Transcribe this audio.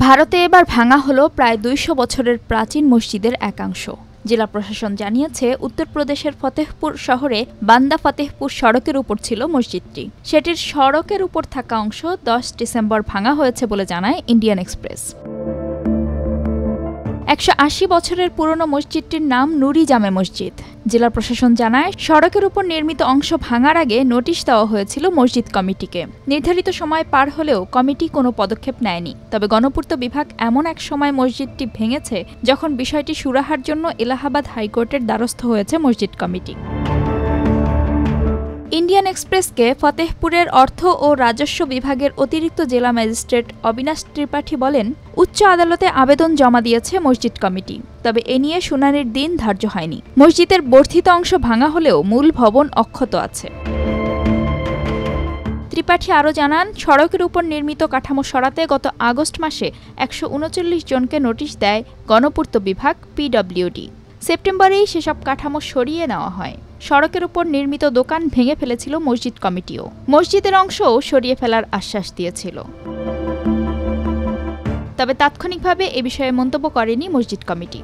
ভারতে এবার ভাঙা হলো প্রায় ২০০ বছরের প্রাচীন মসজিদের একাংশ। জেলা প্রশাসন জানিয়েছে, উত্তরপ্রদেশের ফতেহপুর শহরে বান্দা ফতেহপুর সড়কের উপর ছিল মসজিদটি। সেটির সড়কের উপর থাকা অংশ ১০ ডিসেম্বর ভাঙা হয়েছে বলে জানায় ইন্ডিয়ান এক্সপ্রেস। ১৮০ বছরের পুরনো মসজিদটির নাম নুরি জামে মসজিদ। জেলা প্রশাসন জানায়, সড়কের উপর নির্মিত অংশ ভাঙার আগে নোটিশ দেওয়া হয়েছিল মসজিদ কমিটিকে। নির্ধারিত সময় পার হলেও কমিটি কোনো পদক্ষেপ নেয়নি। তবে গণপূর্ত বিভাগ এমন এক সময় মসজিদটি ভেঙেছে যখন বিষয়টি সুরাহার জন্য এলাহাবাদ হাইকোর্টের দ্বারস্থ হয়েছে মসজিদ কমিটি। ইন্ডিয়ান এক্সপ্রেসকে ফতেহপুরের অর্থ ও রাজস্ব বিভাগের অতিরিক্ত জেলা ম্যাজিস্ট্রেট অবিনাশ ত্রিপাঠী বলেন, উচ্চ আদালতে আবেদন জমা দিয়েছে মসজিদ কমিটি, তবে এ নিয়ে শুনানির দিন ধার্য হয়নি। মসজিদের বর্ধিত অংশ ভাঙা হলেও মূল ভবন অক্ষত আছে। ত্রিপাঠী আরও জানান, সড়কের উপর নির্মিত কাঠামো সরাতে গত আগস্ট মাসে ১৩৯ জনকে নোটিশ দেয় গণপূর্ত বিভাগ পিডব্লিউডি। সেপ্টেম্বরেই সেসব কাঠামো সরিয়ে নেওয়া হয়। সড়কের উপর নির্মিত দোকান ভেঙে ফেলেছিল মসজিদ কমিটিও। মসজিদের অংশও সরিয়ে ফেলার আশ্বাস দিয়েছিল। তবে তাৎক্ষণিকভাবে এ বিষয়ে মন্তব্য করেনি মসজিদ কমিটি।